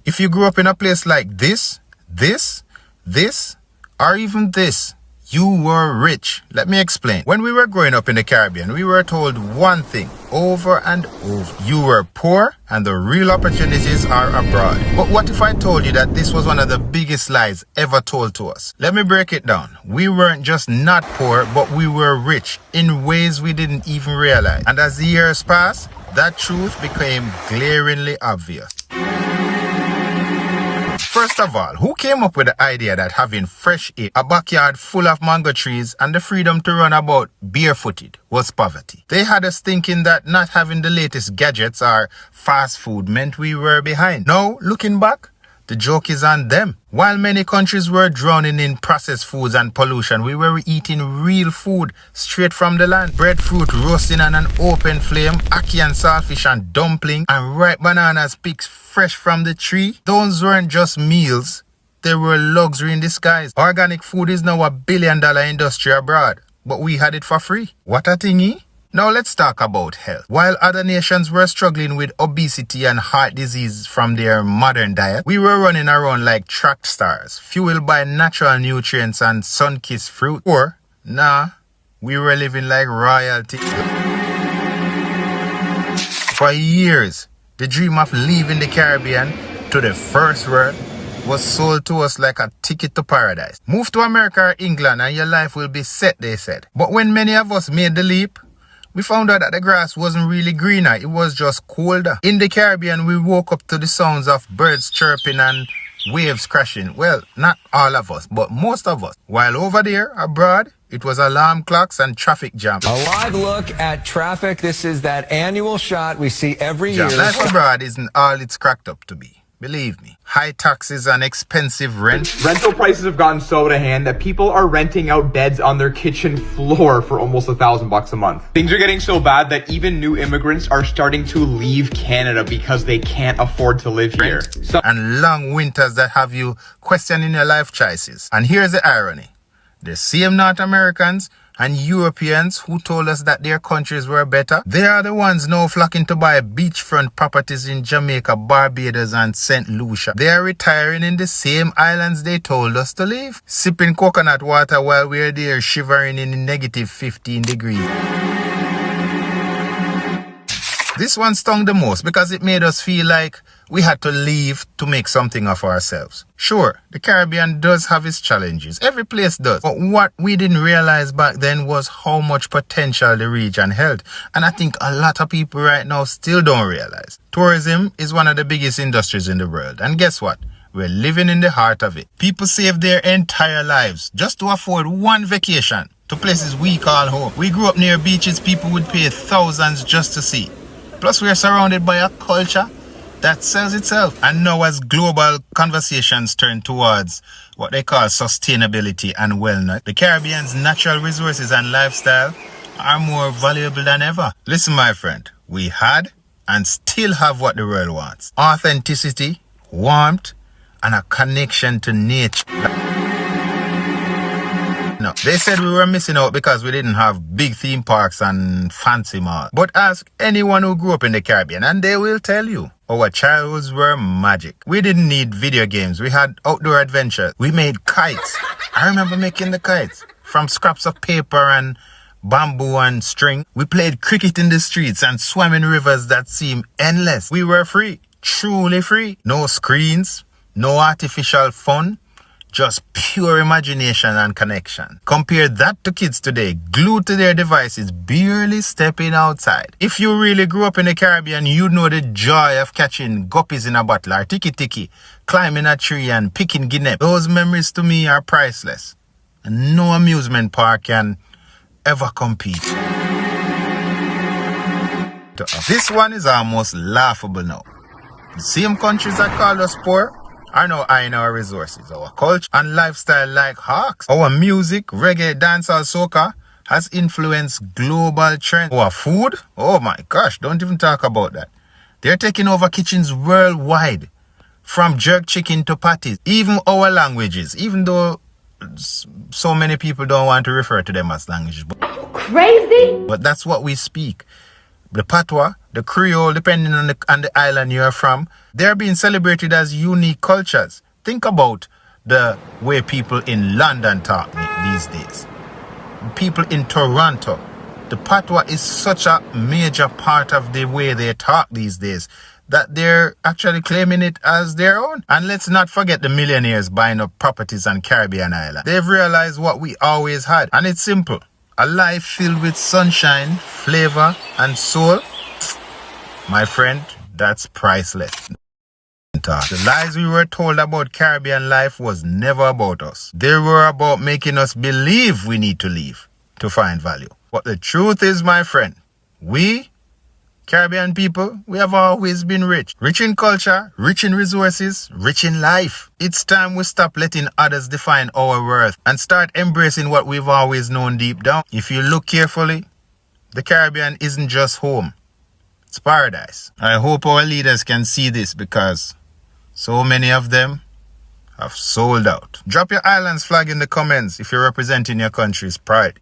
If you grew up in a place like this, or even this, you were rich. Let me explain. When we were growing up in the Caribbean, we were told one thing over and over. You were poor and the real opportunities are abroad. But what if I told you that this was one of the biggest lies ever told to us? Let me break it down. We weren't just not poor, but we were rich in ways we didn't even realize. And as the years passed, that truth became glaringly obvious. First of all, who came up with the idea that having fresh air, a backyard full of mango trees, and the freedom to run about barefooted was poverty? They had us thinking that not having the latest gadgets or fast food meant we were behind. Now, looking back, the joke is on them. While many countries were drowning in processed foods and pollution, we were eating real food straight from the land. Breadfruit roasting on an open flame, ackee and saltfish and dumpling, and ripe bananas picked fresh from the tree. Those weren't just meals, they were luxury in disguise. Organic food is now $1 billion industry abroad, but we had it for free. What a thingy. Now let's talk about health. While other nations were struggling with obesity and heart disease from their modern diet, we were running around like track stars, fueled by natural nutrients and sun-kissed fruit. Or, we were living like royalty. For years, the dream of leaving the Caribbean to the first world was sold to us like a ticket to paradise. Move to America or England and your life will be set, they said. But when many of us made the leap, we found out that the grass wasn't really greener, it was just colder. In the Caribbean, we woke up to the sounds of birds chirping and waves crashing. Well, not all of us, but most of us. While over there, abroad, it was alarm clocks and traffic jams. A live look at traffic. This is that annual shot we see every year. Life abroad isn't all it's cracked up to be. Believe me, high taxes and expensive rent. Rental prices have gotten so out of hand that people are renting out beds on their kitchen floor for almost $1,000 a month. Things are getting so bad that even new immigrants are starting to leave Canada because they can't afford to live here. And long winters that have you questioning your life choices. And here's the irony. The same North Americans and Europeans who told us that their countries were better, they are the ones now flocking to buy beachfront properties in Jamaica, Barbados and St. Lucia. They are retiring in the same islands they told us to leave, sipping coconut water while we're there shivering in negative 15 degrees. This one stung the most because it made us feel like we had to leave to make something of ourselves. Sure, the Caribbean does have its challenges. Every place does. But what we didn't realize back then was how much potential the region held. And I think a lot of people right now still don't realize. Tourism is one of the biggest industries in the world. And guess what? We're living in the heart of it. People save their entire lives just to afford one vacation to places we call home. We grew up near beaches people would pay thousands just to see. Plus, we are surrounded by a culture that sells itself. And now as global conversations turn towards what they call sustainability and wellness, the Caribbean's natural resources and lifestyle are more valuable than ever. Listen, my friend, we had and still have what the world wants. Authenticity, warmth, and a connection to nature. No, they said we were missing out because we didn't have big theme parks and fancy malls. But ask anyone who grew up in the Caribbean and they will tell you our childhoods were magic. We didn't need video games. We had outdoor adventures. We made kites. I remember making the kites from scraps of paper and bamboo and string. We played cricket in the streets and swam in rivers that seemed endless. We were free, truly free. No screens, no artificial fun. Just pure imagination and connection. Compare that to kids today, glued to their devices, barely stepping outside. If you really grew up in the Caribbean, you'd know the joy of catching guppies in a bottle or tiki-tiki, climbing a tree and picking guinea. Those memories to me are priceless. And no amusement park can ever compete. This one is almost laughable now. The same countries that called us poor are now eyeing our resources, our culture and lifestyle like hawks. Our music, reggae, dancehall, soca has influenced global trends. Our food, oh my gosh, don't even talk about that. They're taking over kitchens worldwide, from jerk chicken to patties. Even our languages, even though so many people don't want to refer to them as languages. Crazy? But that's what we speak. the Patois, the Creole, depending on the island you are from, they're being celebrated as unique cultures. Think about the way people in London talk these days. People in Toronto. The Patois is such a major part of the way they talk these days that they're actually claiming it as their own. And let's not forget the millionaires buying up properties on Caribbean islands. They've realized what we always had, and it's simple. A life filled with sunshine, flavor, and soul. My friend, that's priceless. The lies we were told about Caribbean life was never about us. They were about making us believe we need to leave to find value. But the truth is, my friend, we, Caribbean people, we have always been rich. Rich in culture, rich in resources, rich in life. It's time we stop letting others define our worth and start embracing what we've always known deep down. If you look carefully, the Caribbean isn't just home. It's paradise. I hope our leaders can see this because so many of them have sold out. Drop your island's flag in the comments if you're representing your country's pride.